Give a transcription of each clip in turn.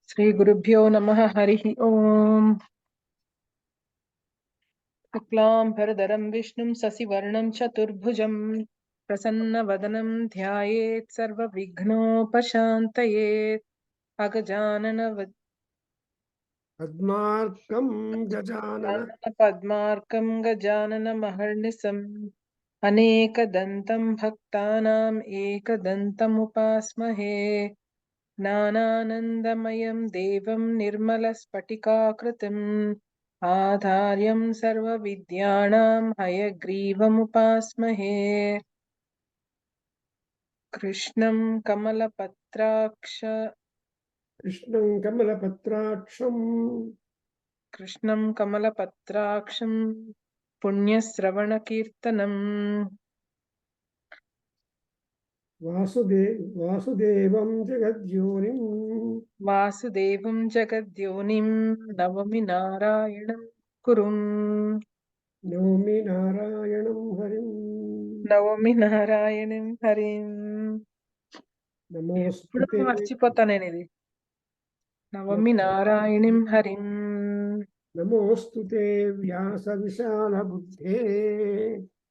श्री गुरुभ्यो नमः। हरिः ओम्। शुक्लाम्बरधरं विष्णुं शशिवर्णं चतुर्भुजं प्रसन्नवदनं ध्यायेत् सर्वविघ्नोपशान्तये। पद्मार्कं गजाननमहर्निशम् अनेकदन्तं भक्तानाम् एकदन्तमुपास्महे। ज्ञानानन्दमयं देवं निर्मलस्फटिकाकृतिम् आधार्यं सर्वविद्यानां हयग्रीवमुपास्महे। कृष्णं कमलपत्राक्षं पुण्यश्रवणकीर्तनम् वासुदेवं जगद्योनिं नवमि नारायणं कुरुम्। నవమి నారాయణం హరిం. ఎప్పుడు మర్చిపోతాను నేను ఇది. నవమి నారాయణం హరిం. నమోస్తుతే వ్యాస విశాల బుద్ధే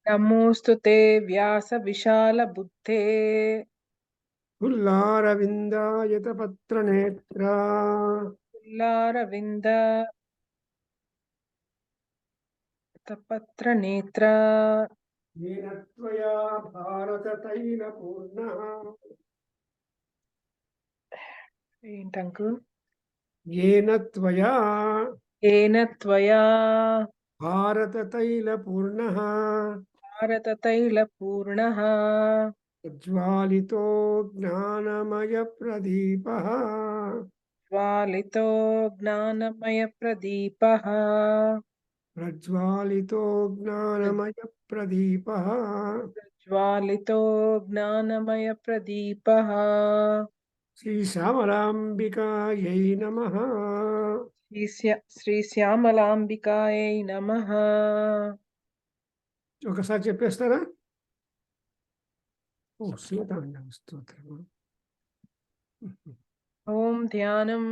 నమోస్తుతే వ్యాస విశాల బుద్ధే పుల్లారవిందాయత పత్ర నేత్ర పుల్లారవింద పత్ర నేత్ర येन त्वया భారత తైల పూర్ణ ఏంటంకు येन त्वया ఏన త్వయా భారత తైల పూర్ణ భారత తైల పూర్ణః ప్రజ్వాలితో జ్ఞానమయ ప్రదీపః జ్వాలితో జ్ఞానమయ ప్రదీపః ప్రజ్వాలితో జ్ఞానమయ ప్రదీపః జ్వాలితో జ్ఞానమయ ప్రదీపః. శ్రీ శ్యామలాంబికాయై నమః. శ్రీ శ్యామలాంబికాయై నమః. ఒకసారి చెప్పేస్తారా? ఓ సీతాండం స్తోత్రము. ఓం ధ్యానం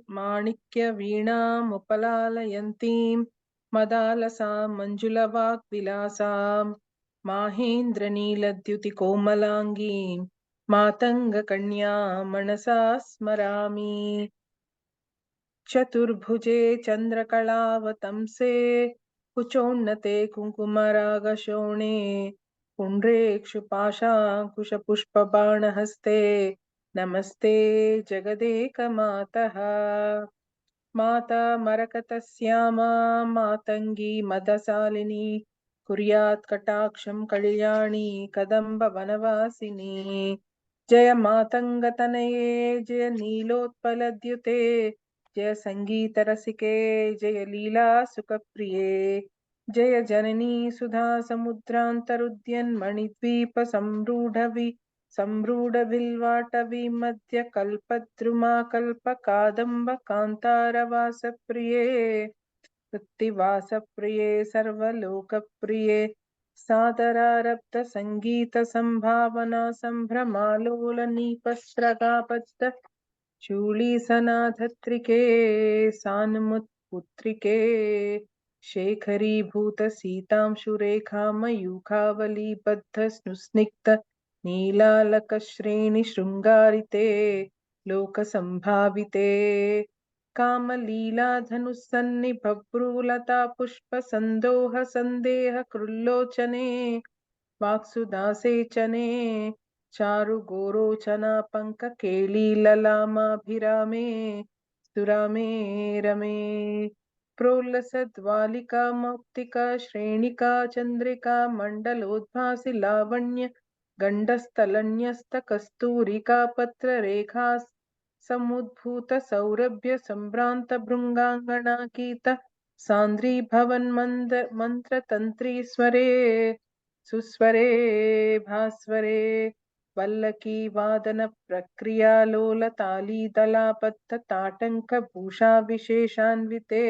మాణిక్య వీణాముపలాలయంతీం మదాలసాం మంజులవాక్ విలాసాం మాహేంద్రనీలద్యుతి కోమలాంగీం మాతంగ కన్యా మనసా స్మరామి. చతుర్భుజే చంద్రకళావతంసే కుచోన్నతే కుంకుమరాగశోణే పుండ్రేక్షుపాశాంకుశపుష్పబాణహస్తే నమస్తే జగదేకమాతః. మాతా మరకతశ్యామా మాతంగి మదశాలిని కుర్యాత్ కటాక్షం కళ్యాణి కదంబ వనవాసిని. జయ మాతంగతనయే జయ నీలోత్పలద్యుతే జయ సంగీత రసికే జయ లీలా సుఖప్రిये జయ జననీ సుధా సముద్రాంతరుద్యన్ మణిద్వీప సంరూఢ విల్వాటవి మధ్య కల్పద్రుమా కల్ప కాదంబ కాంతారవాస ప్రియే వృత్తివాస ప్రియే సర్వలోక ప్రియే సాదరారబ్ధ సంగీత సంభావనా సంభ్రమాలోల నీపస్రగాబద్ధ शूलीसनाधत्रिके सानुमुत्पुत्रिके शेखरीभूत सीतांशुरेखामयूखावलीबद्ध स्नुस्निग्ध नीलालकश्रेणि शृङ्गारिते लोकसम्भाविते कामलीलाधनुस्सन्निभभ्रूलता पुष्पसन्दोह सन्देह कृल्लोचने वाक्सुदासेचने चारु गोरोचना पंक केलीललामाभिरामे सुरामे रमे प्रोल्लसद्वालिका मौक्तिका श्रेणिका चंद्रिका मंडलोद्भासि लावण्य गंडस्थलन्यस्त कस्तूरिका पत्ररेखा समुद्भूत सौरभ्य संभ्रांत भृंगांगणाकीत सांद्री भवन मंत्र तंत्री स्वरे सुस्वरे भास्वरे वल्लकी वादन प्रक्रिया लोल ताली दलाबद्ध ताटंक भूषा विशेषान्विते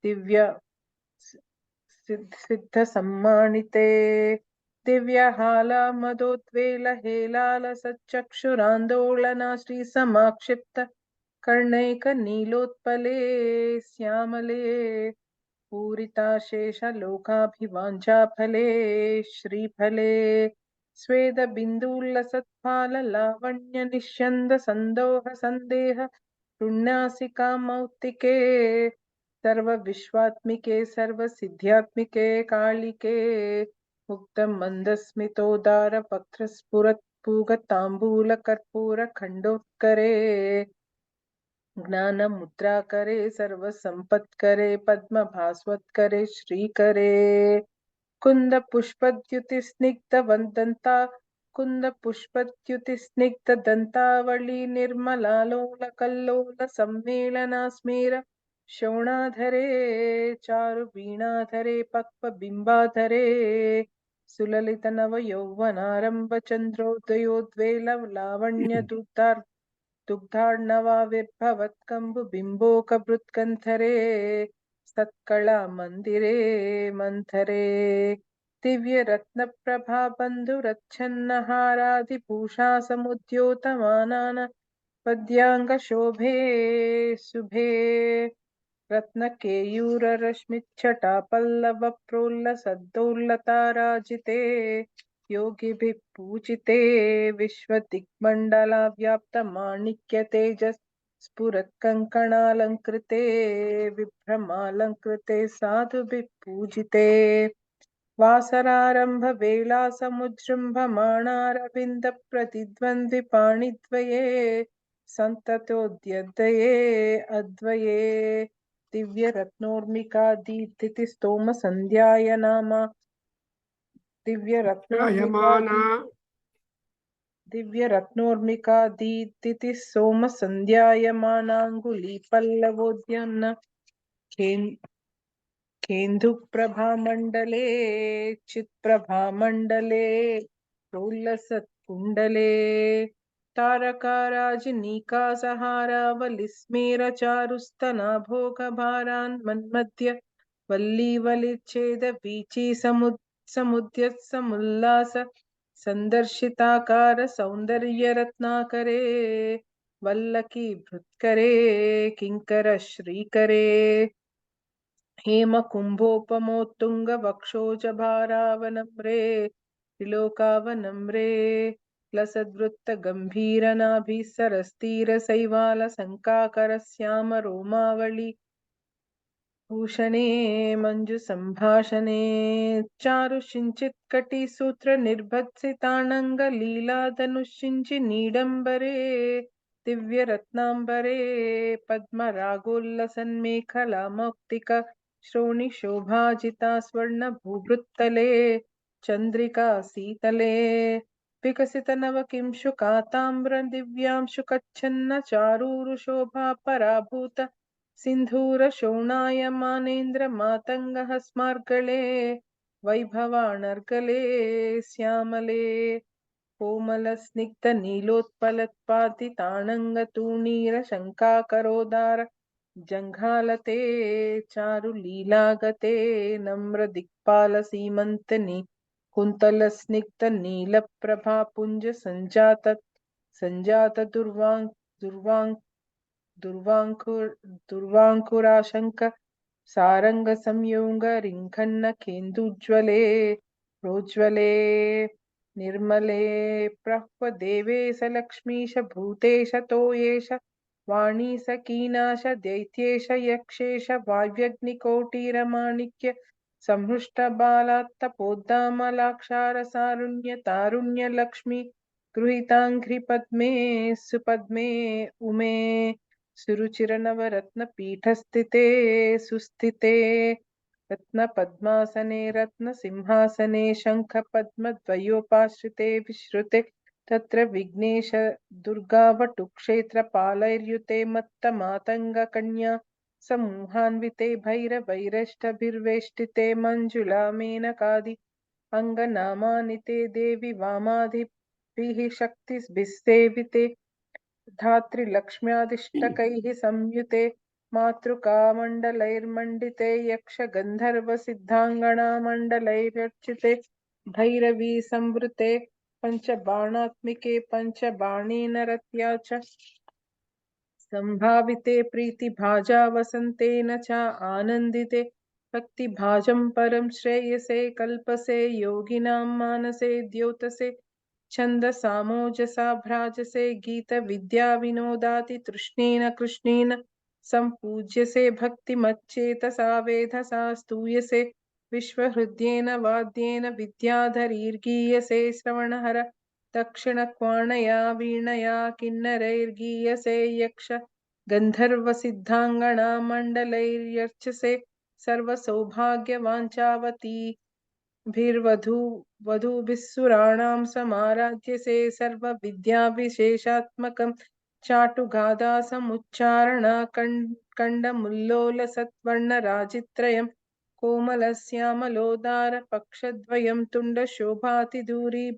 दिव्य सिद्ध सम्मानिते दिव्यहाला मदोद्वेल हेलाल सच्चक्षुरांदोलना श्री समाक्षिप्त कर्णैकनीलोत्पले श्यामले पूरिताशेषलोकाभिवाञ्छाफले श्रीफले स्वेदबिन्दुलसत्फाललावण्यनिष्यन्दसन्दोह पुण्यासिकामौक्तिके सर्वविश्वात्मिके सर्वसिद्ध्यात्मिके कालिके मुक्तमन्दस्मितोदार वक्त्रस्फुरत्पूगताम्बूलकर्पूरखण्डोत्करे ज्ञानमुद्राकरे सर्वसम्पत्करे पद्मभास्वत्करे श्रीकरे कुन्दपुष्पद्युतिस्निग्धवदन्ता कुन्दपुष्पद्युतिस्निग्धदन्तावली निर्मलालोलकल्लोल सम्मेलनास्मेर शोणाधरे चारुवीणाधरे पक्वबिम्बाधरे दुग्धार्णवाविर्भवत्कम्बुबिम्बोकभृत्कन्धरे सत्कला मन्दिरे मन्थरे दिव्यरत्नप्रभाबन्धुरच्छन्नहारादिभूषा समुद्योतमानान पद्याङ्गशोभे शुभे रत्नकेयूररश्मिच्छटापल्लवप्रोल्लसद्दोल्लताराजिते योगिभिः पूजिते विश्वदिग्मण्डलव्याप्तमाणिक्यतेजस् स्फुरत्कङ्कणालङ्कृते विभ्रमालङ्कृते साधुभिः पूजिते वासरारम्भवेलासमुजृम्भमाणारविन्दप्रतिद्वन्द्विपाणिद्वये सन्ततोऽद्यद्वये अद्वये दिव्यरत्नोर्मिका दीप्तिस्तोमसन्ध्यायनामा जायमाना दिव्यरत्नोर्मिका दीप्तिः सोमसन्ध्यायमानाङ्गुलीपल्लवोद्यन्न केन्दुप्रभामण्डले चित्प्रभामण्डले प्रोल्लसत्कुण्डले तारकाराजनीकासहारावलिस्मेरचारुस्तनाभोगभारान् मन्मध्य वल्लीवलिच्छेदवीची समुद्यत्समुल्लास सन्दर्शिताकार सौन्दर्यरत्नाकरे वल्लकीभृत्करे किङ्कर श्रीकरे हेमकुम्भोपमोत्तुङ्गवक्षोजभारावनम्रे त्रिलोकावनम्रे लसद्वृत्तगम्भीरनाभिः सरस्तीरशैवालसङ्काकरश्यामरोमावळि भूषणे मञ्जुसम्भाषणे चारुषिञ्चित्कटिसूत्रनिर्भत्सितानङ्गलीलाधनुषिञ्चिनीडम्बरे दिव्यरत्नाम्बरे पद्मरागोल्लसन्मेखलामौक्तिक श्रोणिशोभाजिता स्वर्णभूभृत्तले चन्द्रिका शीतले विकसितनवकिंशुकाताम्र दिव्यांशुकच्छन्न चारूरुशोभा पराभूत सिन्धूरशोणायमानेन्द्र मातङ्गः स्मार्गले वैभवानर्गले श्यामले कोमलस्निग्धनीलोत्पलत्पातिताणङ्गतूणीरशङ्काकरोदार जङ्घालते चारुलीलागते नम्रदिक्पालसीमन्तनि कुन्तलस्निग्धनीलप्रभापुञ्ज सञ्जात दुर्वाङ्कुराशङ्क सारङ्गसंयोग रिङ्खन्न केन्दुज्ज्वले प्रोज्ज्वले निर्मले प्रह्वदेवेश लक्ष्मीश भूतेश तोयेश वाणी सकीनाश दैत्येश यक्षेश वाव्यग्निकोटिरमाणिक्य संहृष्टबालात्तपोद्दामलाक्षारसारुण्य तारुण्य लक्ष्मी गृहीताङ्घ्रिपद्मे सुपद्मे उमे सुरुचिरनवरत्नपीठस्थिते सुस्थिते रत्नपद्मासने रत्नसिंहासने शङ्खपद्मद्वयोपाश्रिते विश्रुते तत्र विघ्नेश दुर्गावटुक्षेत्रपालैर्युते मत्तमातङ्गकन्या समूहान्विते भैरवैरष्टभिर्वेष्टिते मञ्जुलामेनकादि अङ्गनामानिते देवि वामादिभिः शक्तिभिः सेविते धात्रीलक्ष्म्यादिष्टकैः संयुते मातृकामण्डलैर्मण्डिते यक्षगन्धर्वसिद्धाङ्गनामण्डलैरर्चिते भैरवी संवृते पञ्चबाणात्मिके पञ्चबाणेन रत्या च संभाविते प्रीतिभाजा वसन्तेन च आनन्दिते भक्तिभाजं परं श्रेयसे कल्पसे योगिनां मानसे द्योतसे छन्दसामोजसा भ्राजसे गीतविद्या विनोदाति तृष्णेन कृष्णेन सम्पूज्यसे भक्तिमच्चेतसा वेधसा स्तूयसे विश्वहृद्येन वाद्येन विद्याधरीर्गीयसे श्रवणहर दक्षिणक्वाणया वीणया किन्नरैर्गीयसे यक्ष गन्धर्वसिद्धाङ्गना मण्डलैर्यर्चसे सर्वसौभाग्यवाञ्छावती वधूभिस्सुराणां समाराध्यसे सर्वविद्याविशेषात्मकं चाटुगादासमुच्चारणा कण्डमुल्लोलसत्वर्णराजित्रयं कोमलश्यामलोदार पक्षद्वयं तुण्डशोभाति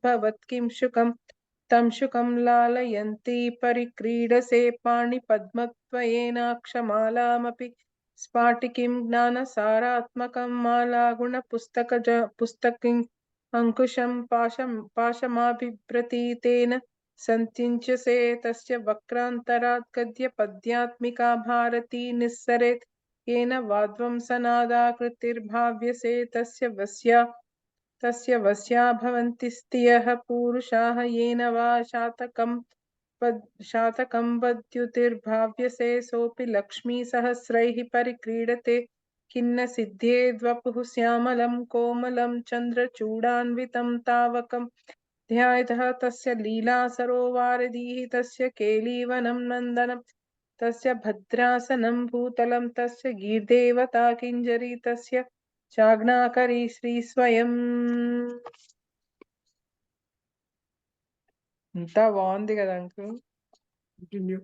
भवत्किं शुकं तं शुकं लालयन्ती परिक्रीडसे पाणिपद्मत्वयेनाक्षमालामपि स्फाटिकीं ज्ञानसारात्मकं पुस्तकिं अंकुशं पाशमाभिप्रतीतेन सन्तिञ्चसे तस्य वक्रान्तरात् गद्यपद्यात्मिका भारती निस्सरेत् येन वाद्वंसनादाकृतिर्भाव्यसे तस्य वस्या भवन्ति स्त्रियः पूरुषाः येन वा शातकं वद्युतिर्भाव्यसे सोऽपि लक्ष्मीसहस्रैः परिक्रीडते खिन्न सिद्ध्येद्वपुः श्यामलं कोमलं चन्द्रचूडान्वितं तावकं ध्यायतः तस्य लीला सरोवारधीः तस्य केलीवनं नन्दनं तस्य भद्रासनं भूतलं तस्य गीर्देवता किञ्जरी तस्य चाग्नाकरी श्रीस्वयम् ఇంత బాగుంది కదా అంకుల్ Continue.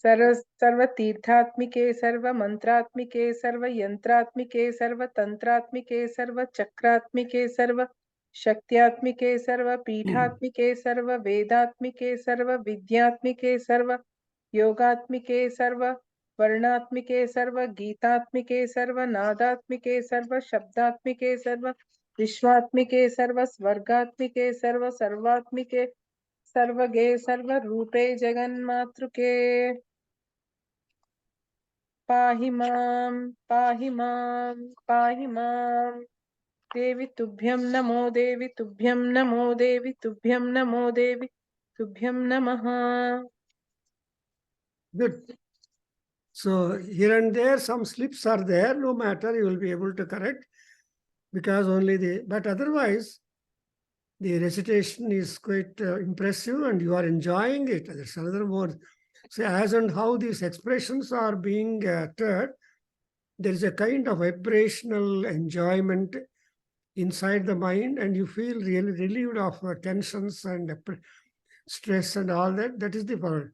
सर्वतीर्थात्मिके सर्वमन्त्रात्मिके सर्वयन्त्रात्मिके सर्वतन्त्रात्मिके सर्वचक्रात्मिके सर्वशक्त्यात्मिके सर्वपीठात्मिके सर्ववेदात्मिके सर्वविद्यात्मिके सर्वयोगात्मिके सर्ववर्णात्मिके सर्वगीतात्मिके सर्वनादात्मिके सर्वशब्दात्मिके सर्वविश्वात्मिके सर्वस्वर्गात्मिके सर्वात्मिके सर्वगे सर्वरूपे जगन्मातृके पाहि मां पाहि मां पाहि मां देवी तुभ्यं नमो देवी तुभ्यं नमो देवी तुभ्यं नमो देवी तुभ्यं नमः. Good. So here and there some slips are there, no matter, you will be able to correct because only but otherwise the recitation is quite impressive and you are enjoying it. That's another word. So as and how these expressions are being uttered, there is a kind of vibrational enjoyment inside the mind and you feel really relieved of tensions and stress and all that. That is the word.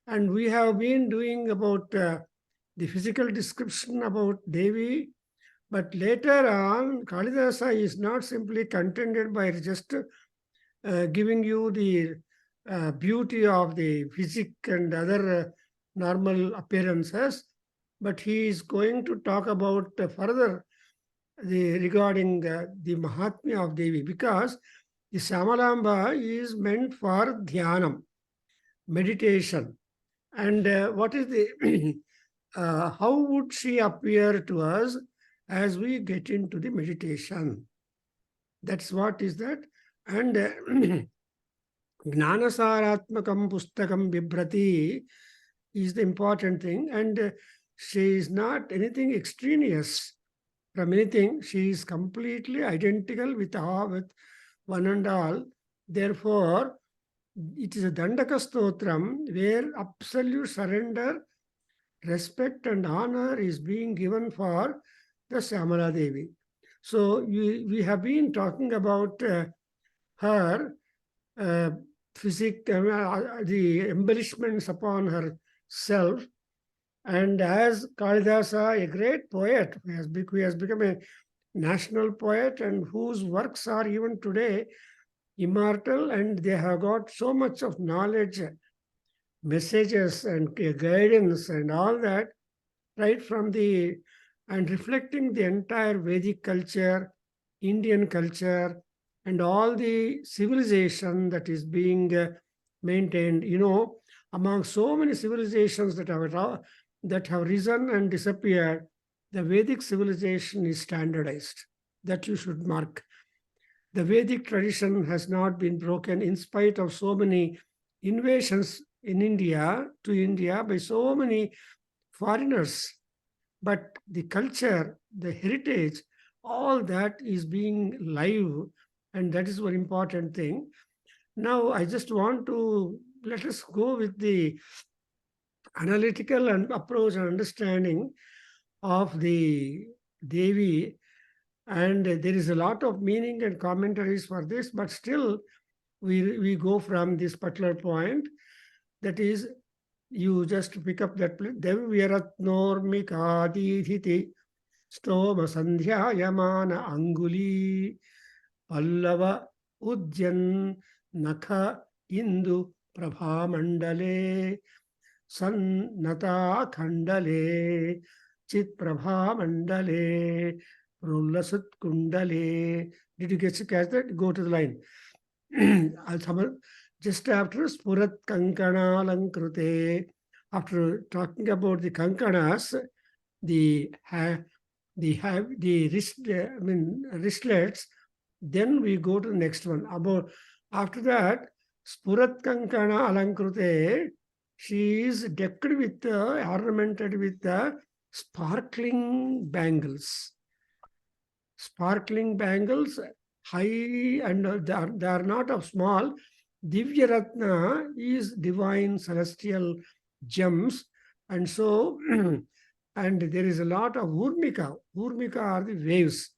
And we have been doing about the physical description about Devi, but later on, Kalidasa is not simply contented by just giving you the beauty of the physique and other normal appearances, but he is going to talk about further regarding the Mahatmya of Devi, because the Syamalamba is meant for dhyanam, meditation. And what is the, how would she appear to us as we get into the meditation? That's what is that. And Gnanasaratmakam Pustakam Bibrati is the important thing. And she is not anything extraneous from anything. She is completely identical with one and all. Therefore, it is a Dandaka Stotram where absolute surrender, respect and honor is being given for the Syamala Devi. So we have been talking about her physique, the embellishments upon herself. And as Kalidasa, a great poet, who has become a national poet and whose works are even today immortal, and they have got so much of knowledge, messages and guidance and all that, right from and reflecting the entire Vedic culture, Indian culture, and all the civilization that is being maintained. You know, among so many civilizations that have risen and disappeared, the Vedic civilization is standardized. That you should mark. The Vedic tradition has not been broken in spite of so many invasions in India by so many foreigners. But the culture, the heritage, all that is being live, and that is one important thing. Now, I just want to let us go with the analytical and approach and understanding of the Devi, and there is a lot of meaning and commentaries for this, but still we go from this particular point, that is, you just pick up that Devyaratnormikadidhiti stoma sandhya yamana anguli pallava udyan nakha indu prabhamandale sannata khandale chit prabhamandale prullasat kundale. Did you catch that? Go to the line. Just after Spurat Kankana Lankrute, after talking about the Kankanas, the wristlets, then we go to the next one. After that, Spurat Kankana Alankrute, she is decked with, ornamented with the sparkling bangles. Sparkling bangles, high, and they are not of small. Divya Ratna is divine celestial gems, and so and there is a lot of Urmika. Urmika are the waves.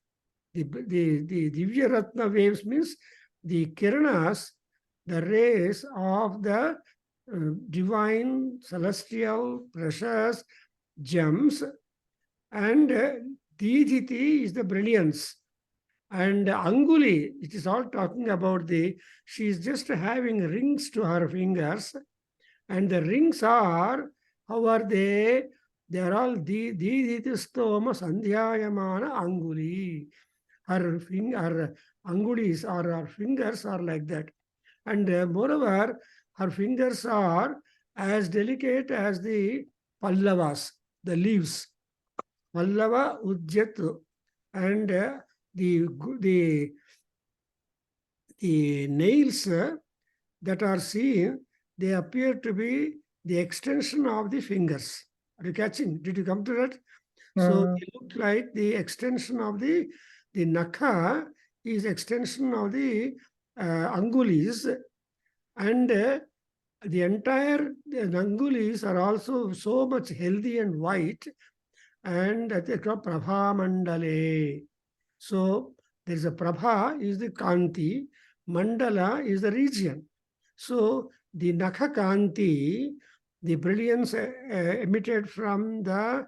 The Divya Ratna waves means the Kiranas, the rays of the divine celestial precious gems, and Didhiti is the brilliance. And Anguli, it is all talking about she is just having rings to her fingers. And the rings are, how are they? They are all Didhitistoma Sandhyayamana Anguli. Her Angulis or her fingers are like that. And moreover, her fingers are as delicate as the Pallavas, the leaves. Pallava Ujjat, and the nails that are seen, they appear to be the extension of the fingers. Are you catching? Did you come to that? So they look like the extension of the nakha is extension of the angulis, and the entire angulis are also so much healthy and white, and they call Prabha Mandale. So there is a Prabha is the Kanti, Mandala is the region. So the Nakha Kanti, the brilliance emitted from the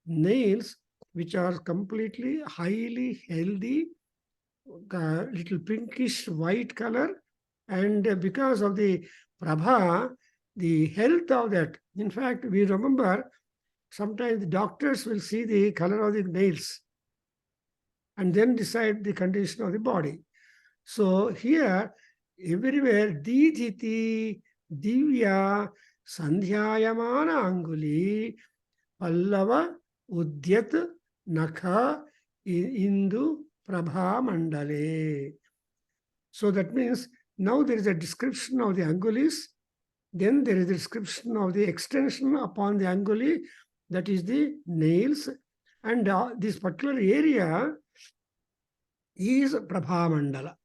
nails, which are completely highly healthy, little pinkish white color, and because of the Prabha, the health of that. In fact, we remember sometimes the doctors will see the color of the nails and then decide the condition of the body. So here, everywhere, Didhiti, Divya, Sandhyayamana Anguli, Pallava, Udyat, Nakha, Indu, Prabha Mandale. So that means now there is a description of the Angulis, then there is a description of the extension upon the Anguli, that is the nails, and this particular area is Prabha Mandala.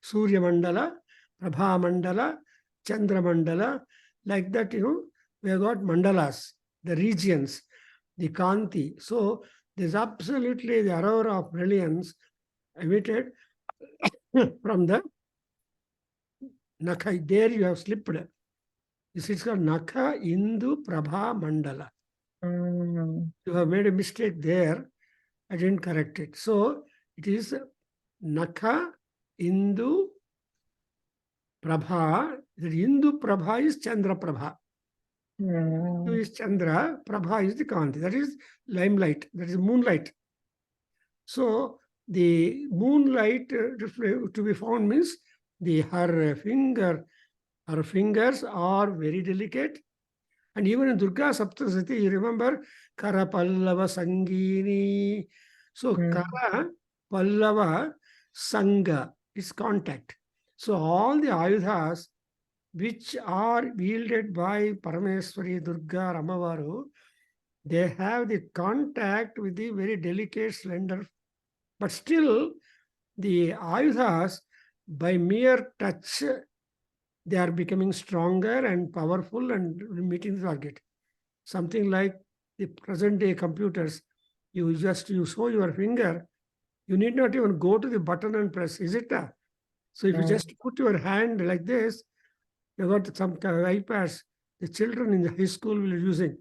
Surya Mandala, Prabha Mandala, Chandra Mandala, like that, we have got mandalas, the regions, the Kanti. So there's absolutely the aurora of brilliance emitted from the Nakha. There you have slipped. This is called Nakha Indu Prabha Mandala. You have made a mistake there. I didn't correct it. So it is Nakha Indu Prabha. The Indu Prabha is Chandra Prabha. Indu is Chandra, Prabha is the Kanti. That is limelight. That is moonlight. So the moonlight to be found means her finger Her fingers are very delicate. And even in Durga Saptasati, you remember Kara Pallava Sangini. So Kara Pallava Sanga is contact. So all the Ayudhas which are wielded by Parameswari, Durga, Ramavaru, they have the contact with the very delicate, slender, but still the Ayudhas, by mere touch, they are becoming stronger and powerful and meeting the target. Something like the present day computers. You show your finger, you need not even go to the button and press, is it? So if you just put your hand like this, you got some iPads, the children in the high school will be using.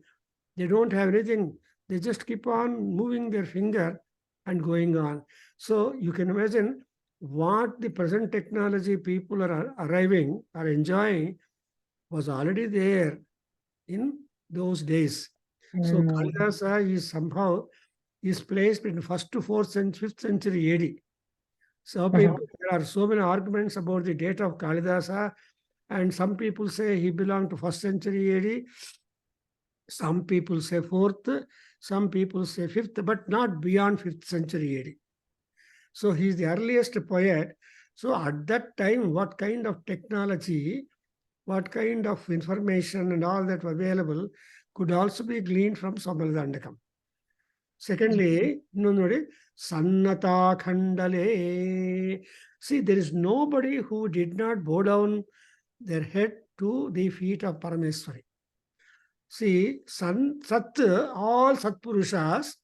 They don't have anything. They just keep on moving their finger and going on. So you can imagine what the present technology people are arriving, are enjoying, was already there in those days. So Kalidasa is somehow placed in 1st to 4th century, 5th century AD. So people, there are so many arguments about the date of Kalidasa, and some people say he belonged to 1st century AD. Some people say 4th, some people say 5th, but not beyond 5th century AD. So he is the earliest poet. So at that time, what kind of technology, what kind of information and all that were available could also be gleaned from Syamala Dandakam. Secondly, Sannata Khandale. See, there is nobody who did not bow down their head to the feet of Parameswari. See, Sat, all Satpurushas,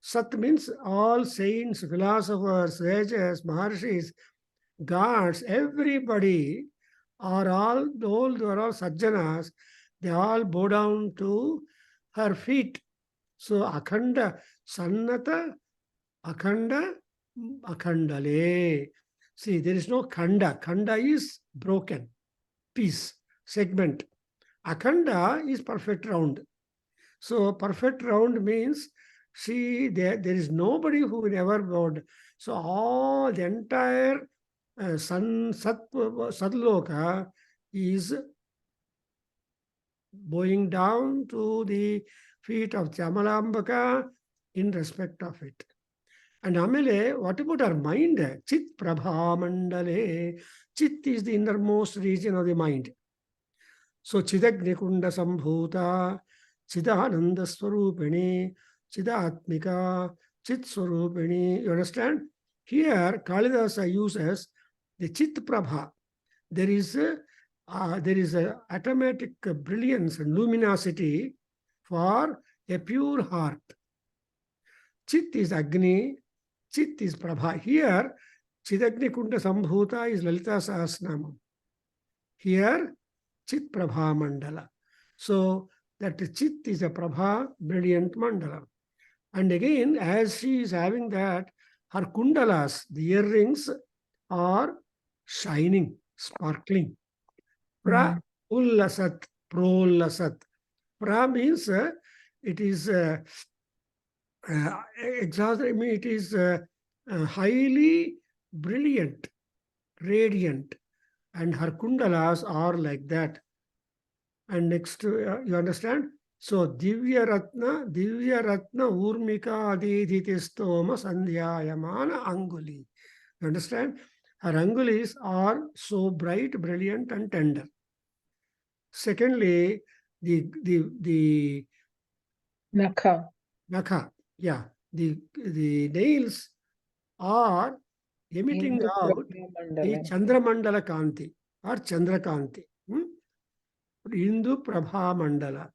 Sat means all saints, philosophers, sages, maharshis, gods, everybody are all sajjanas, they all bow down to her feet. So Akhanda, Sannata, Akhanda, Akhandale. See, there is no Khanda. Khanda is broken, piece, segment. Akhanda is perfect round. So perfect round means there is nobody who will ever bowed. So all the entire Sadloka is bowing down to the feet of Chamalambaka in respect of it. And Amele, what about our mind? Chit Prabha Mandale. Chit is the innermost region of the mind. So Chidagnikunda Sambhuta, Chidananda Swarupini, Chidatmika, Chit Swarupini. You understand? Here, Kalidasa uses the Chit Prabha. There is a automatic brilliance and luminosity for a pure heart. Chit is Agni, Chit is Prabha. Here, Chidagni Kunda Sambhuta is Lalita Sahasranamam. Here, Chit Prabha Mandala. So that Chit is a Prabha, brilliant Mandala. And again, as she is having that, her kundalas, the earrings, are shining, sparkling. Pra Ullasat, Prollasat. Pra means it is it is highly brilliant, radiant, and her kundalas are like that. And next, you understand? So Divya Ratna Urmika Adidhitistoma Sandhyayamana Anguli. You understand? Her angulis are so bright, brilliant, and tender. Secondly, the Nakha, yeah, the nails are emitting out the Chandramandala Kanti or Chandra Kanti. Hindu Prabha Mandala.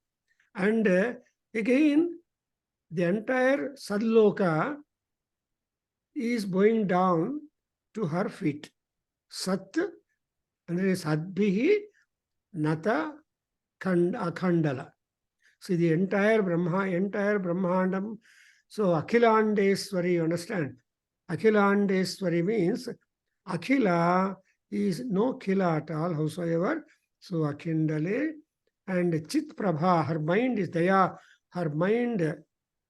And again, the entire Sadloka is going down to her feet. Sat, and it is Sadbihi, Nata, Akhandala. See, the entire Brahmandam. So Akhilandeswari, you understand? Akhilandeswari means Akhila is no Khila at all, howsoever. So Akhindale and Chit Prabha, her mind is Daya, her mind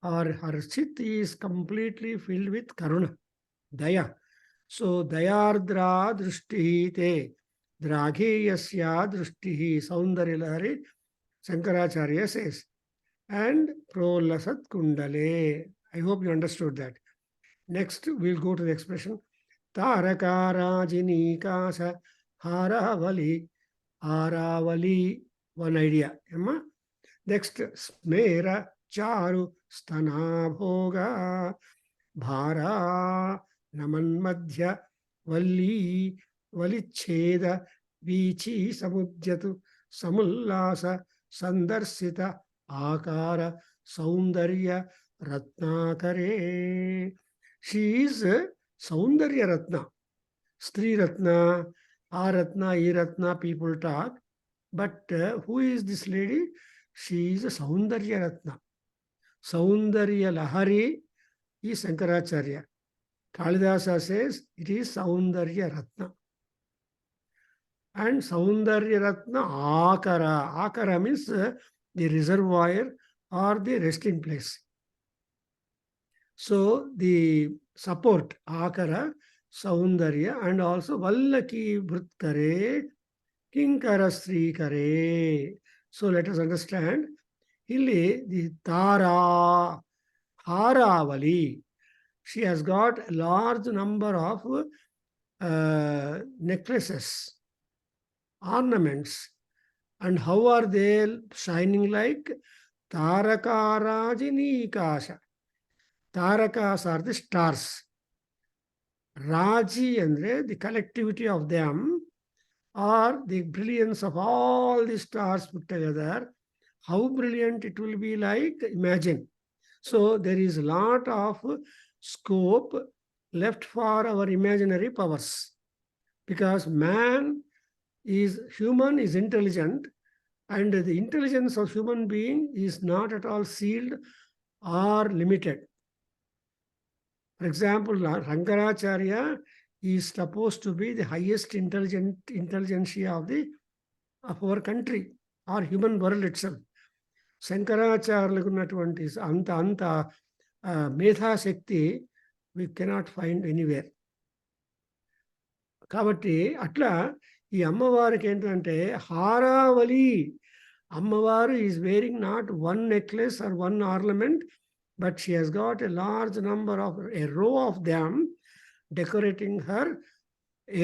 or her Chit is completely filled with Karuna, Daya. So Dayardra Drishtihite, Drageyasya Drushtihi Saundarya Lahari, Shankaracharya says. And Prolasat Kundale. I hope you understood that. Next, we'll go to the expression Tarakara Jinikasa Haravali. Haravali, one idea. Emma? Next, Smera Charu Stana Bhoga Bhara Naman Madhya Valli Valicheda Vichi Samudjatu Samullasa Sandarsita Akara Saundarya Ratnakare. She is Saundarya Ratna. Stri Ratna, A Ratna, E Ratna, people talk. But who is this lady? She is a Saundarya Ratna. Saundarya Lahari is Shankaracharya. Kalidasa says it is Saundarya Ratna. And Saundarya Ratna Akara. Akara means the reservoir or the resting place. So the support, Akara, Saundarya, and also Vallaki Vrutkare, Kinkara Srikare. So let us understand. Here the Tara, Haravali. She has got a large number of necklaces, ornaments. And how are they shining like? Tarakarajini Kasha. Tarakas are the stars. Raji andre, the collectivity of them, or the brilliance of all the stars put together. How brilliant it will be like, imagine. So there is a lot of scope left for our imaginary powers. Because human is intelligent, and the intelligence of human being is not at all sealed or limited. For example, Shankaracharya is supposed to be the highest intelligentsia of our country or human world itself. Shankaracharyaku ఉన్నటువంటి అంత మేధాశక్తి we cannot find anywhere. కాబట్టి అట్లా ఈ అమ్మవారికి ఏంటంటే హారావలి, అమ్మవారు is wearing not one necklace or one ornament, but she has got a large number of, a row of them decorating her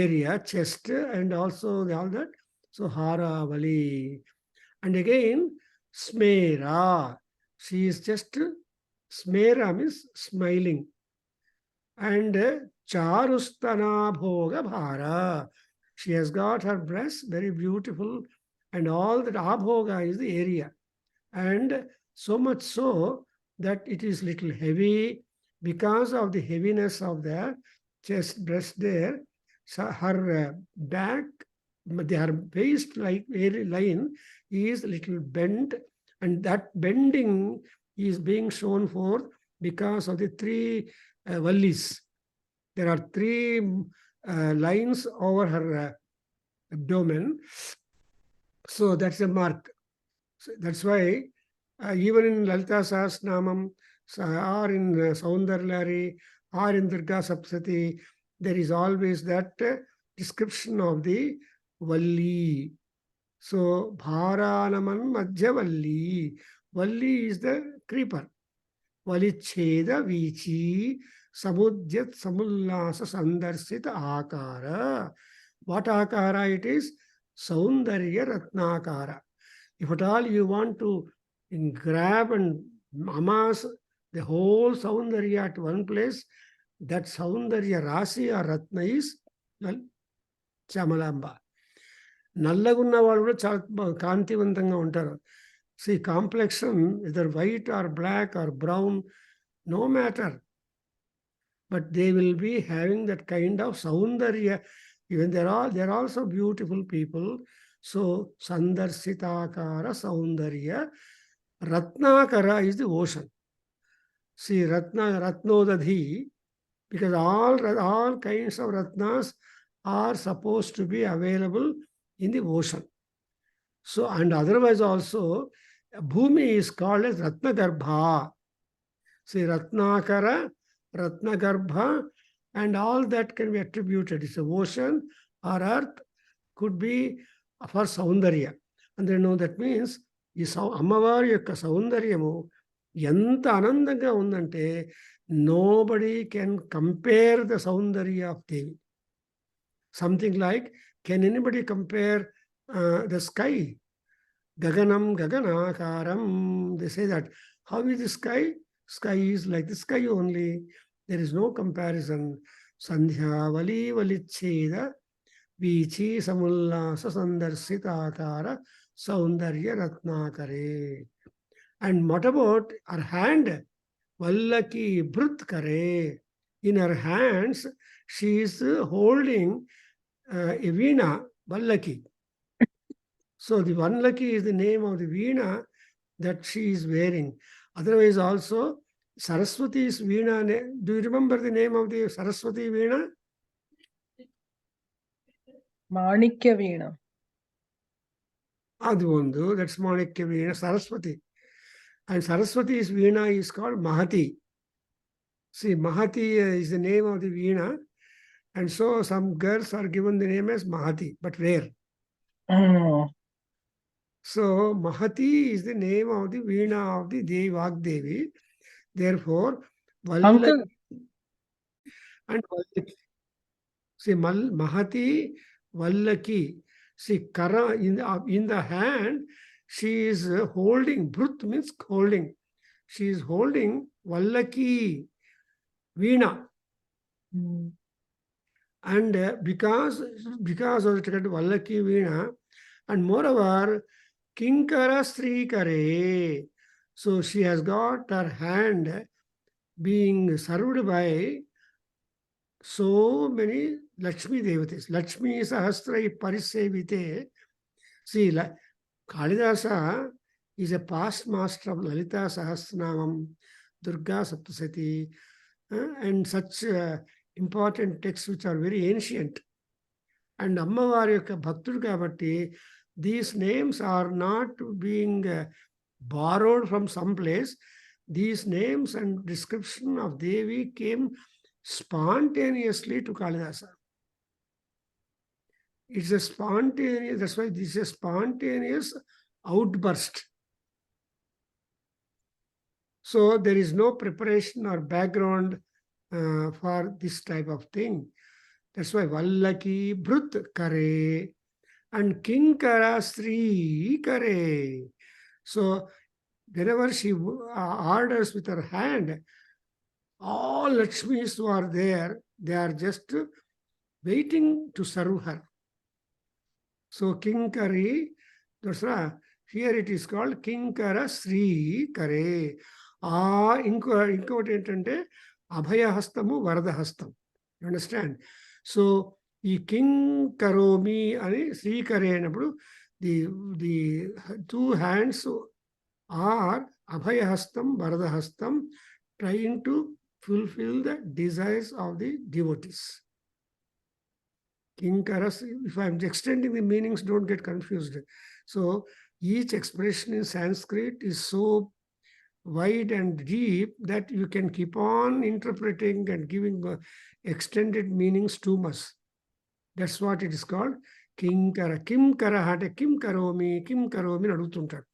area, chest, and also all that. So Haravali. And again, Smera. She is just, Smera means smiling. And Charustana Bhoga Bhara. She has got her breasts very beautiful, and all that Abhoga is the area. And so much so that it is little heavy because of the heaviness of the chest breast there. So her back, her waist line is little bent, and that bending is being shown forth because of the three vallis. There are three lines over her abdomen. So that's a mark. So that's why even in Lalita Sahasranamam or in Saundarlari or in Durga Sapsati, there is always that description of the Valli. So Bharanaman Madhya Valli. Valli is the creeper. Valicheda Vichi Samudjat Samullasa Sandarsita Akara. What Akara it is? Saundarya Ratnakara. If at all you want to grab and amass the whole Saundarya at one place, that Saundarya Rasi or Ratna is Chamalamba. నల్లగున్న వాళ్ళు కూడా చాలా కాంతివంతంగా ఉంటారు. See, complexion, either white or black or brown, no matter. But they will be having that kind of Saundarya. Even they're also beautiful people. So, Sandarsitakara Saundarya. Ratnakara is the ocean. See, Ratnodadhi, because all kinds of Ratnas are supposed to be available in the ocean. So, and otherwise also, Bhumi is called as Ratnagarbha. See, Ratnakara, Ratnagarbha, and all that can be attributed. It's the ocean or earth could be for Saundarya. And they know that means ఈ అమ్మవారి యొక్క సౌందర్యము ఎంత ఆనందంగా ఉందంటే nobody can compare the saundarya of Devi. Something like, can anybody compare the sky? Gaganam gaganakaram. They say that. How is the sky? Sky is like the sky only. There is no comparison. Sandhya vali valicheda vichi samullasa sandarsitakara saundarya ratnakare. And what about her hand? Vallaki brut kare. In her hands, she is holding a veena, Vallaki. So the Vallaki is the name of the veena that she is wearing. Otherwise also, Saraswati's veena, do you remember the name of the Saraswati veena? Manikya Veena. Advondu, that's Manikya veena, Saraswati. And Saraswati's veena is called Mahati. See, Mahati is the name of the veena. And so some girls are given the name as Mahati, but where? Oh. So Mahati is the name of the veena of the Vagdevi. Therefore, Uncle. And Vallaki. See, Mahati, Vallaki. See, Kara in the hand, she is holding. Brut means holding. She is holding Vallaki veena. And because of the Vallaki veena, and moreover, Kinkara Sri Kare. So she has got her hand being served by so many Lakshmi Devatas. Lakshmi Sahasra Parisevite. See, Kalidasa is a past master of Lalita Sahasranamam, Durga Saptasati, and such important texts which are very ancient. And Ammavari యొక్క భక్తుడు కాబట్టి these names are not being borrowed from some place. These names and description of Devi came spontaneously to Kalidasa. It's a spontaneous, that's why this is a spontaneous outburst. So there is no preparation or background for this type of thing. That's why Vallaki Brut Kare and Kinkara Sri Kare. So whenever she orders with her hand, all Lakshmis who are there, they are just waiting to serve her. So Kinkari, that's right. Here it is called Kinkara Sri Kare. Incote ఏంటంటే అభయహస్తము వరదహస్తం. You understand? So ఈ కింకరోమి అని శ్రీకరే అయినప్పుడు the two hands are abhayahastam, varadahastam, trying to fulfill the desires of the devotees. Kinkaras, if I'm extending the meanings, don't get confused. So each expression in Sanskrit is so wide and deep that you can keep on interpreting and giving extended meanings too much. That's what it is called. Kinkara. Kimkara అంటే కిం కరోమి అని అడుగుతుంటాడు.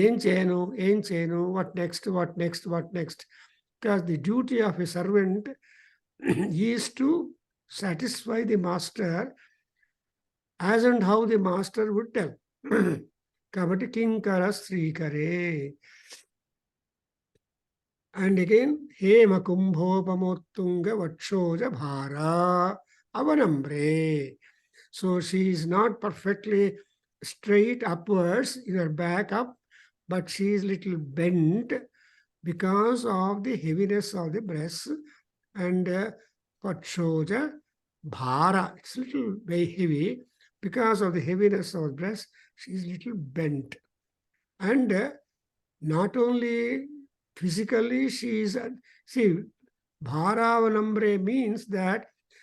ఏం చేయను, what next. Because the duty of a servant is to satisfy the master as and how the master would tell. కాబట్టి కింకర శ్రీకరే. And again, Hema Kumbhopamottunga Vakshoja Bhara Avanambre. So she is not perfectly straight upwards in her back up, but she is little bent because of the heaviness of the breast. And Vakshoja Bhara, it's little very heavy. Because of the heaviness of the breast, she is little bent. And not only physically, she is, see, Bharavanambre means that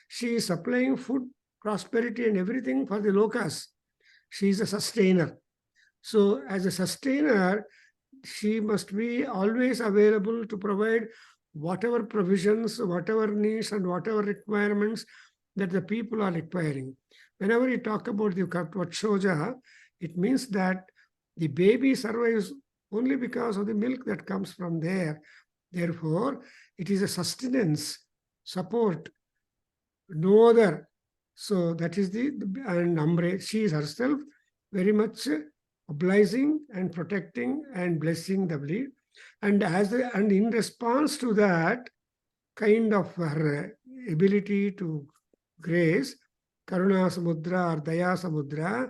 she is supplying food, prosperity, and everything for the lokas. She is a sustainer. So, as a sustainer, she must be always available to provide whatever provisions, whatever needs, and whatever requirements that the people are requiring. whenever you talk about the Vatshoja, it means that the baby survives only because of the milk that comes from there. Therefore, it is a sustenance, support, no other. So that is and Amre, she is herself very much obliging and protecting and blessing the bleed. And and in response to that kind of her ability to grace, Karuna Samudra or Daya Samudra,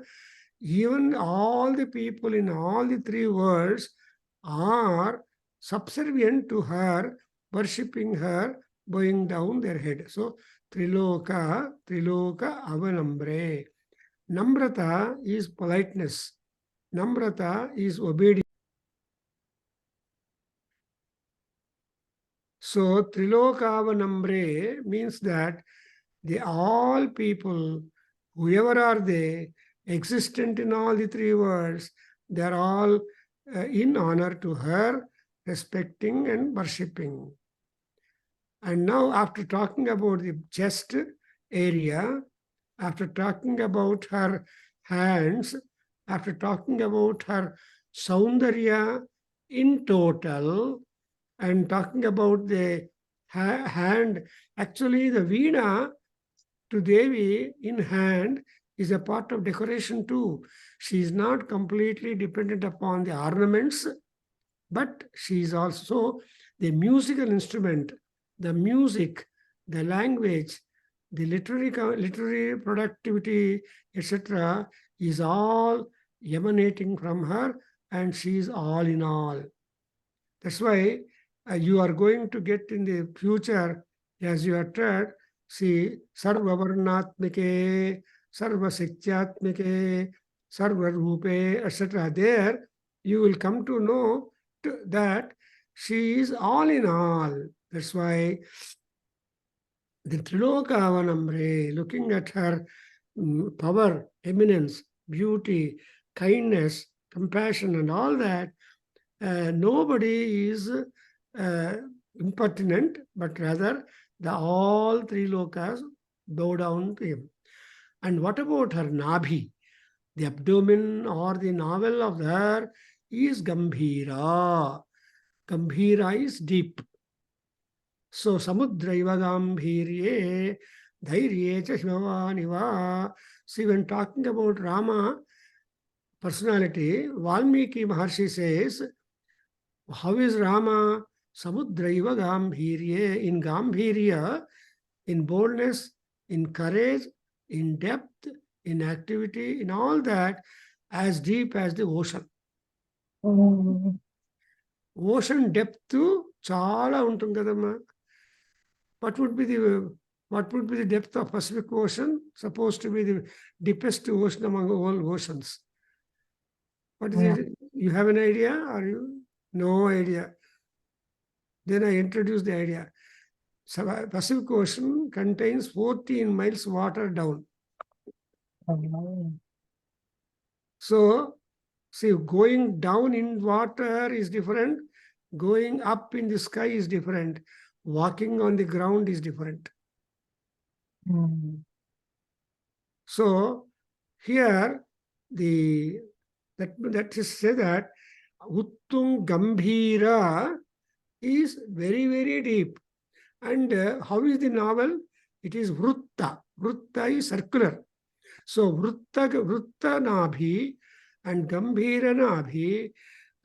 even all the people in all the three worlds are subservient to her, worshipping her, bowing down their head. So, Triloka Avanambre. Namrata is politeness. Namrata is obedience. So, Trilokavanambre means that all people, whoever are they, existent in all the three worlds, they are all in honor to her, respecting and worshipping. And now, after talking about the chest area, after talking about her hands, after talking about her Saundarya in total, and talking about the hand, actually the Veena to Devi in hand is a part of decoration too. She is not completely dependent upon the ornaments, but she is also the musical instrument, the music, the language, the literary productivity, etc., is all emanating from her, and she is all in all. That's why you are going to get in the future, as you are taught, see, Sarva Varnatmike, Sarva Sikhyatmike, Sarva Rupe, etc. There, you will come to know that she is all in all. That's why the Trilokavanamre, looking at her power, eminence, beauty, kindness, compassion, and all that, nobody is impertinent, but rather all three lokas bow down to him. And what about her Nabhi? The abdomen or the navel of her is Gambhira. Gambhira is deep. So Samudraiva Gambhirye Dhairye cha Himavaniva. See, when talking about Rama personality, Valmiki Maharshi says, how is Rama? Samudraiva Gambhirye, in Gambhirya, in boldness, in courage, in depth, in activity, in all that, as deep as the ocean. Ocean depth chala ఉంటుంది కదమ్మా. What would be the depth of Pacific Ocean? Supposed to be the deepest ocean among all oceans. What is it? You have an idea or you? No idea. Then I introduced the idea. Pacific Ocean contains 14 miles water down. So, see, going down in water is different. Going up in the sky is different. Walking on the ground is different. So, here, that is say that Uttung Gambhira is very, very deep. And how is the novel? It is Vrutta. Vrutta is circular. So Vrutta Nabhi and Gambhira Nabhi,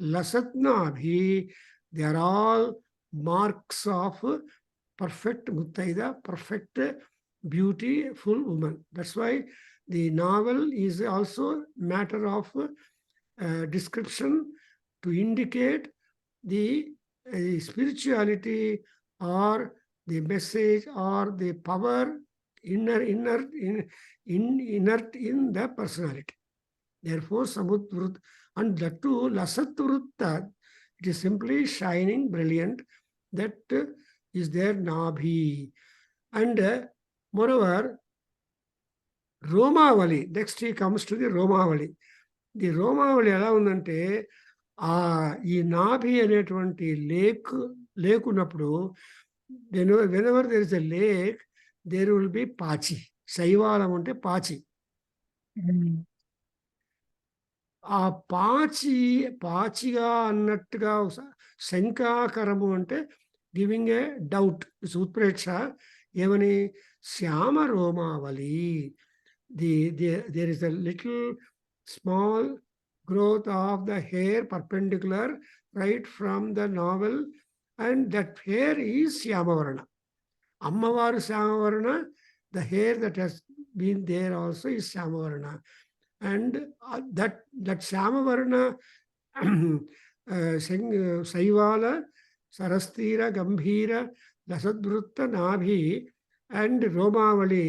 Lasat Nabhi, they are all marks of perfect Muttaida, perfect beautiful woman. That's why the novel is also matter of description to indicate the spirituality or the message or the power inert in the personality. Therefore, Samudvrut, and that too, Lasaturutta, it is simply shining, brilliant. That is their Nabhi. And moreover, Romavali, next he comes to the Romavali. The Romavali ఎలా ఉందంటే ఈ నాభి అనేటువంటి lake ఉన్నప్పుడు whenever there is a lake, there will be పాచి. శైవాలం అంటే పాచి. ఆ పాచిగా అన్నట్టుగా శంకాకరము అంటే గివింగ్ ఏ డౌట్, ఉత్ప్రేక్ష. ఏమని? శ్యామ రోమావళి, there is a little small growth of the hair perpendicular right from the navel, and that hair is Syamavarna. అమ్మవారు శ్యామవర్ణ, the hair that has been there also is Syamavarna. And that Syamavarna, Saivala, Sarastira, Gambhira, Lasadvrutta, Nabhi, and Romavali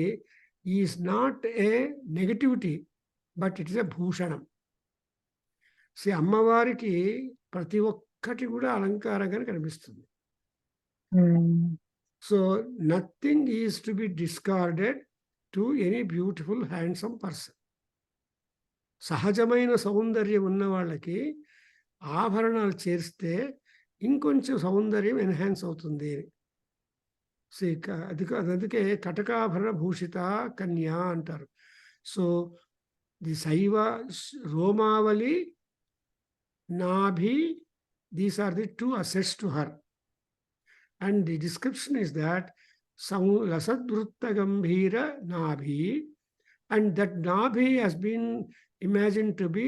is not a negativity, but it is a bhushanam. అమ్మవారికి ప్రతి ఒక్కటి కూడా అలంకారంగా కనిపిస్తుంది. So nothing is to be discarded to any beautiful handsome person. సహజమైన సౌందర్యం ఉన్న వాళ్ళకి ఆభరణాలు చేరిస్తే ఇంకొంచెం సౌందర్యం ఎన్హాన్స్ అవుతుంది. అందుకే కటకాభరణ భూషిత కన్యా అంటారు. సో ది శైవ, రోమావళి, నాభి, these are the two assets to her. And the description is that Lasadvrutta Gambhira Nabhi, and that Nabhi has been imagined to be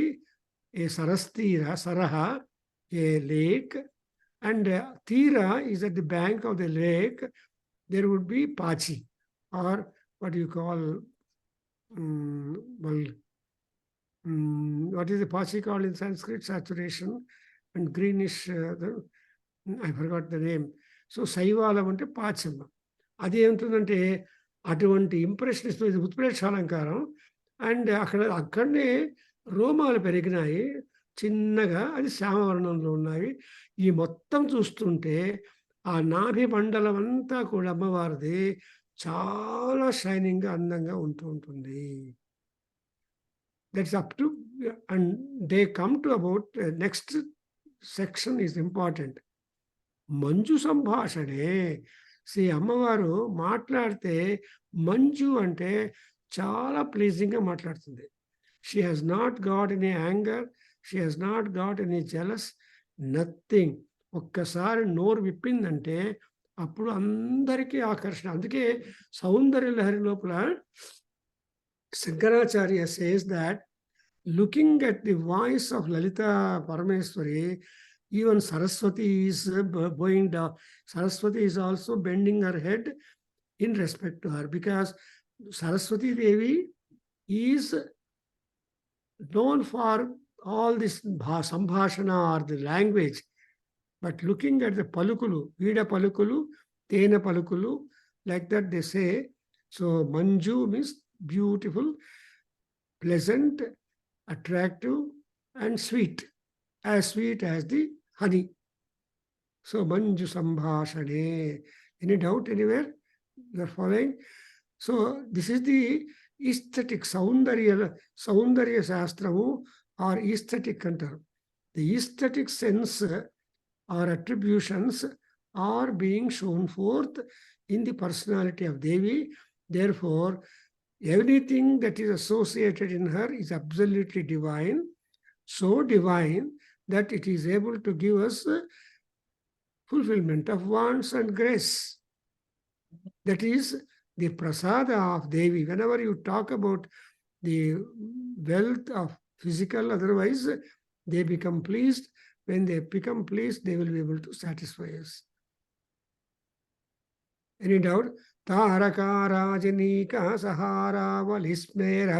a Sarastira, Saraha, a lake, and Tira is at the bank of the lake. There would be Pachi, or what you call, what is the Pachi called in Sanskrit? Saturation and greenish, I forgot the name. So శైవాలం అంటే పాచమ్మ. అదేంటుందంటే అటువంటి impression ఇస్తుంది, ఉత్ప్రేక్ష అలంకారం. And అక్కడనే రోమాలు పెరిగినాయి చిన్నగా, అది శ్యామవర్ణంలో ఉన్నాయి. ఈ మొత్తం చూస్తుంటే ఆ నాభి మండలం అంతా కూడా అమ్మవారిది చాలా షైనింగ్గా, అందంగా ఉంటూ ఉంటుంది. That's up to, and they come to about next section is important. మంజు సంభాషణే. అమ్మవారు మాట్లాడితే మంజు అంటే చాలా ప్లీజింగ్గా మాట్లాడుతుంది. She has not got any anger, she has not got any jealous, nothing. ఒక్కసారి నోరు విప్పిందంటే అప్పుడు అందరికీ ఆకర్షణ. అందుకే సౌందర్య లహరి లోపల Shankaracharya says that looking at the voice of Lalitha Parameshwari, even Saraswati is bowing down. Saraswati is also bending her head in respect to her, because Saraswati Devi is known for all this sambhashana or the language, but looking at the palukulu, Veda palukulu, Tena palukulu, like that they say. So Manju means beautiful, pleasant, attractive, and sweet, as sweet as the honey. So Manju Sambhashane. Any doubt anywhere? You are following? So this is the aesthetic Saundarya Shastramu, or aesthetic antaru. The aesthetic sense or attributions are being shown forth in the personality of Devi. Therefore, everything that is associated in her is absolutely divine, so divine that it is able to give us fulfillment of wants and grace. That is the prasada of Devi. Whenever you talk about the wealth of physical, otherwise, they become pleased. When they become pleased, they will be able to satisfy us. Any doubt? Taraka Rajanika Sahara Valismera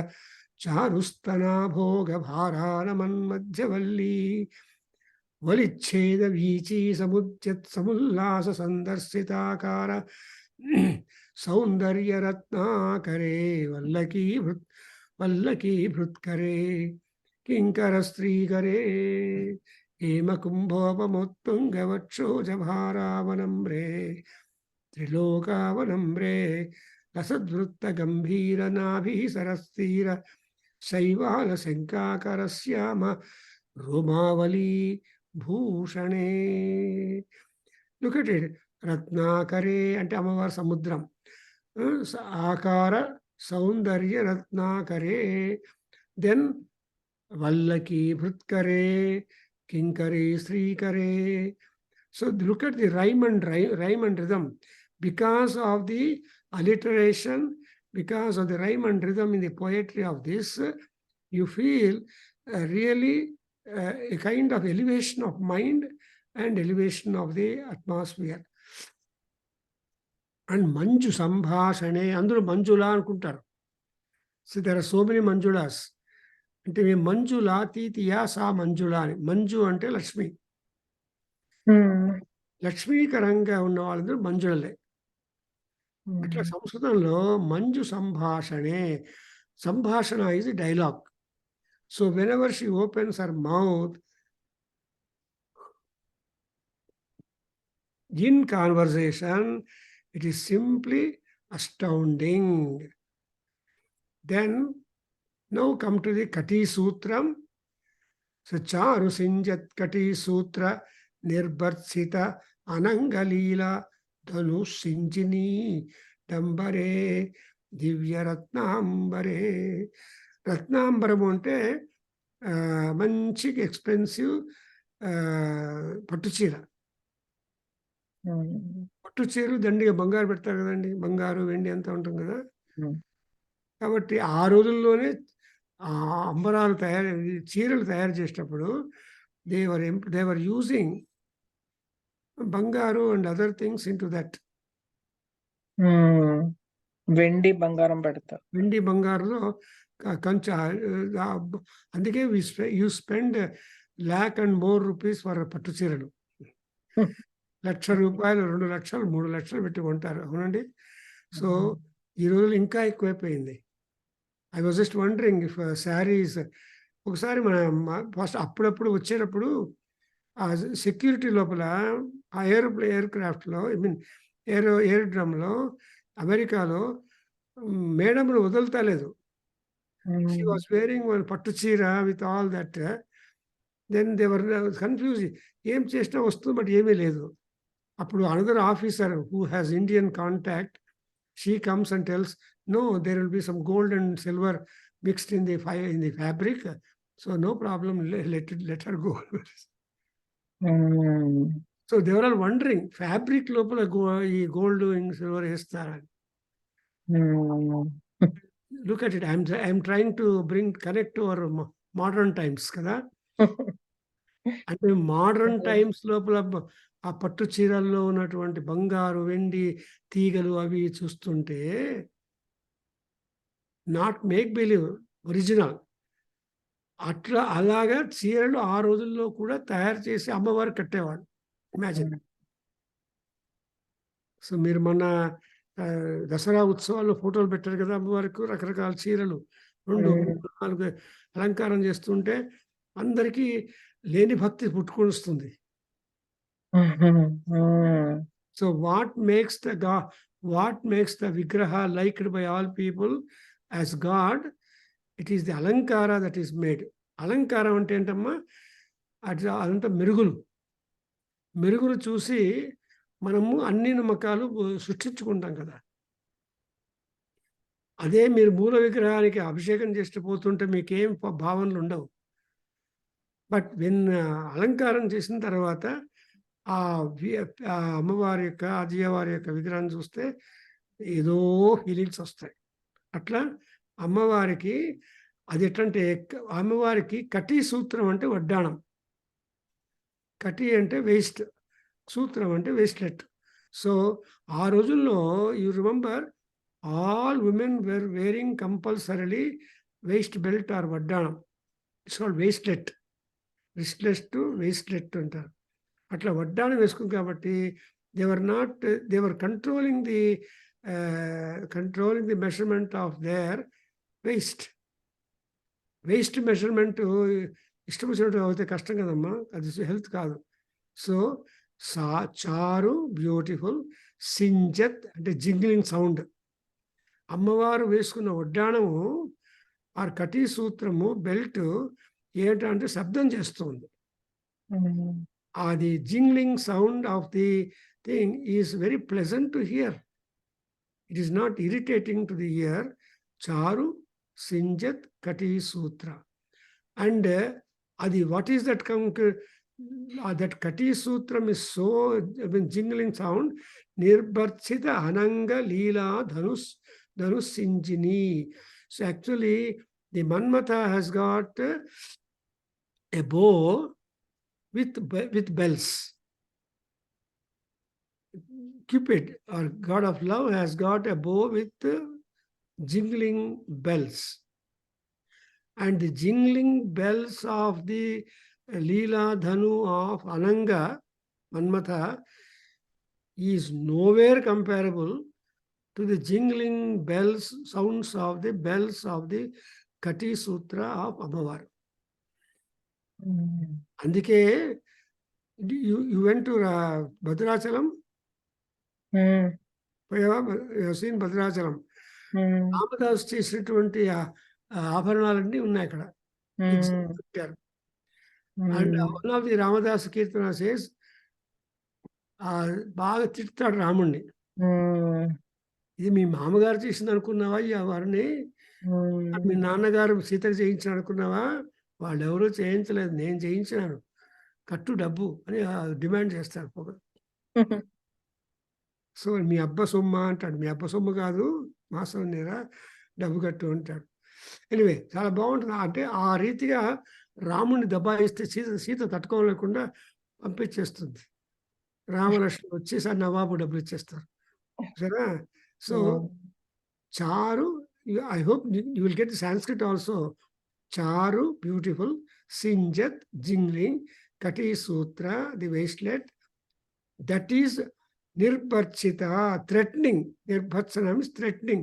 Charustana Bhoga Bharanaman Madhyavalli Valicheda Vichi Samudjat Samullasa Sandarsitakara Saundarya Ratnakare Vallaki Bhrutkare Kinkara Strikare Hema Kumbhopamuttunga Vatshoja Bharavanamre Trilokavanamre Lasadvrutta Gambhira Nabhi Sarastira Saivala Sankakarasyama Romavali Bhushane. Look at it. Ratnakare ante Amavar Samudram. Akara Saundarya Ratnakare. Then Vallaki, Bhrutkare, Kinkare, Srikare. So look at the rhyme and rhythm. Because of the alliteration, because of the rhyme and rhythm in the poetry of this, you feel really a kind of elevation of mind and elevation of the atmosphere. And Manju Sambhashane, Andru Manjula anukuntaru. So there are so many Manjulas. అంటే మేము మంజుల తీతియా సా మంజుల అని. మంజు అంటే లక్ష్మి. లక్ష్మీకరంగా ఉన్న వాళ్ళందరూ మంజులలే. అట్లా సంస్కృతంలో మంజు సంభాషణే. సంభాషణ is dialogue. So whenever she opens her mouth in conversation, it is simply astounding. Then now come to the కటీ సూత్రం. సో చారు సింజత్ కటీ సూత్ర నిర్భర్సిత అనంగలీల ధను సింజిని డంబరే దివ్యరత్నాంబరే. రత్నాంబరము అంటే మంచి ఎక్స్పెన్సివ్ పట్టుచీర. పట్టుచీరలు దండిగా బంగారు పెడతారు కదండి, బంగారు వెండి అంతా ఉంటుంది కదా. కాబట్టి ఆ రోజుల్లోనే అంబరాలు చీరలు తయారు చేసేటప్పుడు దేవర్ యూజింగ్ బంగారు and other things in to that. వెండి బంగారం పెడతారు. వెండి బంగారులో కొంచెం అందుకే you spend lakh and more rupees for పట్టు చీరలు. 1,00,000 రూపాయలు, 2 లక్షలు, 3 లక్షలు పెట్టి కొంటారు. అవునండి. సో ఈ రోజులు ఇంకా ఎక్కువైపోయింది. I was just wondering if saris. ఒకసారి మన ఫస్ట్ అప్పుడప్పుడు వచ్చేటప్పుడు ఆ సెక్యూరిటీ లోపల ఆ ఎయిర్క్రాఫ్ట్లో, ఐ మీన్ ఎయిర్ డ్రమ్లో అమెరికాలో మేడంను వదులుతలేదు. షీ వాస్ వేరింగ్ వన్ పట్టు చీర with all that. Then they were confuse. ఏం చేసినా వస్తుంది, బట్ ఏమీ లేదు. అప్పుడు another officer who has Indian contact, she comes and tells, no, there will be some gold and silver mixed in the fabric, so no problem, let her go. So they were all wondering, fabric lopala gold and silver estara. Look at it. I'm trying to connect to our modern times kada. అంటే modern times లోపల ఆ పట్టు చీరల్లో ఉన్నటువంటి బంగారు వెండి తీగలు అవి చూస్తుంటే నాట్ మేక్ బిలీవ్, ఒరిజినల్. అట్లా అలాగా చీరలు ఆ రోజుల్లో కూడా తయారు చేసి అమ్మవారు కట్టేవాడు. ఇమాజిన్. సో మీరు మొన్న దసరా ఉత్సవాల్లో ఫోటోలు పెట్టారు కదా అమ్మవారికి, రకరకాల చీరలు 2, 3, 4 అలంకారం చేస్తుంటే అందరికీ లేని భక్తి పుట్టుకొస్తుంది. సో వాట్ మేక్స్ ద విగ్రహ liked by all people as God? It is the అలంకార దట్ ఈస్ మేడ్. అలంకారం అంటే ఏంటమ్మా? అదంతా మెరుగులు చూసి మనము అన్ని నమ్మకాలు సృష్టించుకుంటాం కదా. అదే మీరు మూల విగ్రహానికి అభిషేకం చేస్తూ పోతుంటే మీకేం భావనలు ఉండవు. బట్ వెన్ అలంకారం చేసిన తర్వాత ఆ అమ్మవారి యొక్క అజయ్యవారి యొక్క విగ్రహాన్ని చూస్తే ఏదో ఫీలింగ్స్ వస్తాయి. అట్లా అమ్మవారికి అది ఎట్లంటే, అమ్మవారికి కటీ సూత్రం అంటే వడ్డాణం. కటీ అంటే వేస్ట్, సూత్రం అంటే వేస్ట్లెట్. సో ఆ రోజుల్లో you remember all women were wearing compulsorily waist belt or వడ్డాణం. It's called waistlet. Wristlets to waistlet అంటారు. అట్లా వడ్డాణం వేసుకుంది కాబట్టి they're controlling the measurement of their waist measurement ఇష్టం వచ్చినట్టు అయితే కష్టం కదమ్మా, అది హెల్త్ కాదు. సో చారు బ్యూటిఫుల్, సింజత్ అంటే జింగ్లింగ్ సౌండ్. అమ్మవారు వేసుకున్న వడ్డాణము ఆర్ కటీ సూత్రము బెల్ట్ ఏంటంటే శబ్దం చేస్తుంది. అది jingling sound of the thing is very pleasant to hear. It is not irritating to the ear. చారు Sinjat Kati Sutra. And what is that that Kati Sutram is so jingling sound. Nirbharchita Ananga Leela Dhanus Sinjini. So actually, the Manmatha has got a bow with bells. Cupid, or god of love, has got a bow with jingling bells. And the jingling bells of the Leela Dhanu of Ananga, Manmatha, is nowhere comparable to the jingling bells, sounds of the bells of the Kati Sutra of Ammavar. Andike, you went to Bhadrachalam? You have seen Bhadrachalam. Ramadas చేసినటువంటి ఆభరణాలన్నీ ఉన్నాయి అక్కడ. And one of the Ramadas keertana says, బాగా తిడతాడు రాముణ్ణి. ఇది మీ మామగారు చేసింది అనుకున్నావా ఈ వారిని? మీ నాన్నగారు సీతకు చేయించిన అనుకున్నావా? వాళ్ళు ఎవరూ చేయించలేదు, నేను చేయించినాను, కట్టు డబ్బు అని డిమాండ్ చేస్తారు పొగ. సో మీ అబ్బ సొమ్మ అంటాడు. మీ అబ్బ సొమ్ము కాదు, మాసం నేరా, డబ్బు కట్టు అంటాడు. ఎనివే చాలా బాగుంటుంది. అంటే ఆ రీతిగా రాముడిని దబాయిస్తే సీత తట్టుకోలేకుండా పంపించేస్తుంది. రామలక్ష్మణుడు వచ్చేసారి నవాబు డబ్బులు ఇచ్చేస్తారు సరేనా. సో చారు, I hope you will get the Sanskrit also. చారు బ్యూటిఫుల్, సింజత్ జింగ్లింగ్, కటి సూత్ర the waistlet, that is nirbharchita, threatening. Nirbharchana means threatening.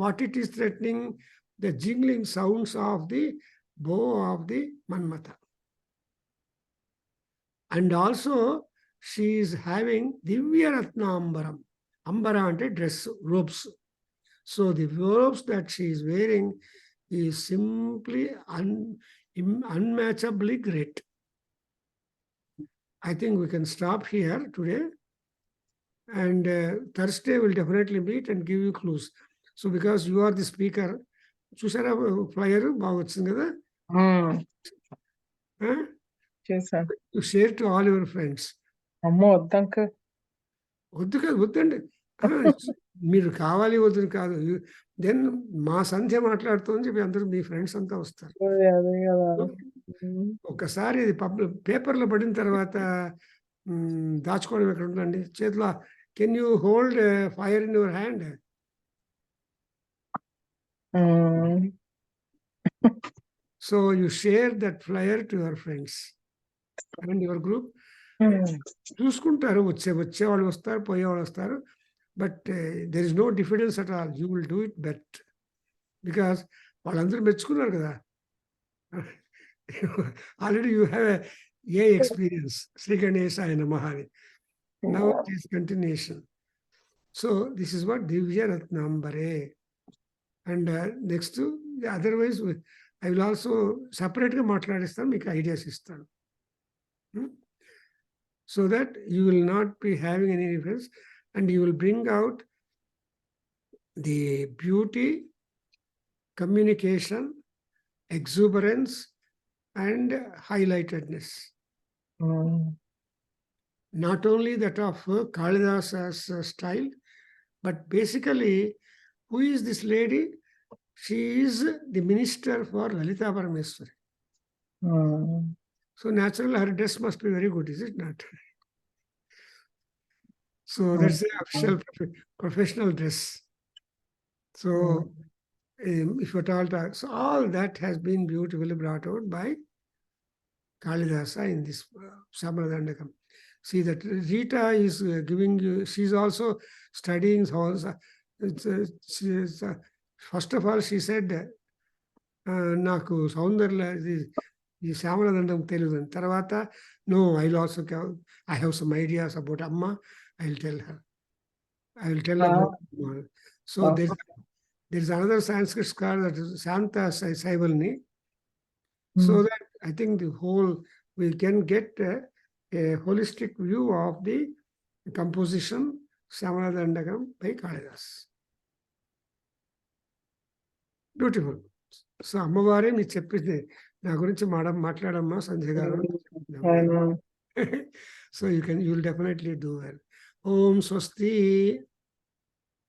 What it is threatening? The jingling sounds of the bow of the Manmatha. And also she is having Divya Ratna Ambaram. Ambara ante dress, robes. So the robes that she is wearing is simply unmatchably great. I think we can stop here today. And Thursday we'll definitely meet and give you clues. So because you are the speaker, చూసారా flyer బాగా వచ్చింది కదా? You share to all your friends. అమ్మో వద్దంక. వద్దండి, మీరు కావాలి వద్దు కాదు. దెన్ మా సంధ్య మాట్లాడుతూ చెప్పి అందరూ మీ ఫ్రెండ్స్ అంతా వస్తారు. ఒకసారి ఇది పేపర్లో పడిన తర్వాత దాచుకోవడం ఎక్కడ ఉందండి చేతిలో. Can you hold fire in your hand? So you share that flyer to your friends and your group. చూసుకుంటారు, వచ్చేవాళ్ళు వస్తారు, పోయేవాళ్ళు వస్తారు, but there is no difference at all. You will do it bet because వాళ్ళందరూ మెచ్చుకున్నారు కదా. Already you have a experience. Shri గణేశాయ నమః అని. Now it is continuation. So this is what Divya Ratnambare. And next, otherwise I will also separate ga matladistan, meeku ideas istanu, so that you will not be having any difference, and you will bring out the beauty, communication, exuberance, and highlightedness. Not only that of Kalidasa's style, but basically, who is this lady? She is the minister for Lalita Parameswari. So naturally, her dress must be very good, is it not? So that's the official professional dress. So if at all, so all that has been beautifully brought out by Kalidasa in this Syamala Dandakam. See that Rita is giving you, she's also studying also. First of all, she said, Naku Soundarla, the Syamala Dandakam Teludhan. Taravata, no, I'll also, I have some ideas about Amma, I'll tell her. I will tell about Amma. So there's another Sanskrit scholar, that is Santa Saivalni. So that I think the whole, we can get a holistic view of the composition Syamala Dandakam by Kalidas. Beautiful. So అమ్మవారే మీకు చెప్పింది నా గురించి మాట్లాడమ్మా సంజయ్ గారు. So you'll definitely do well. Om Swasti.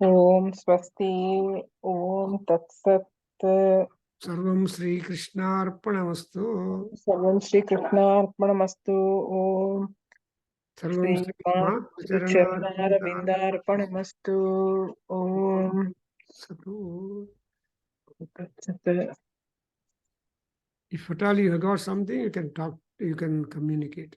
Om Swasti. Om Tat Sat. Sarvam Sri Krishnarpanamastu. Sarvam Shri Krishna Arpanamastu. Om Sarvam Sri Sri Charanaravindarpanamastu. Om Satu. Tat Sat. If at all you have got something, you can talk, you can communicate.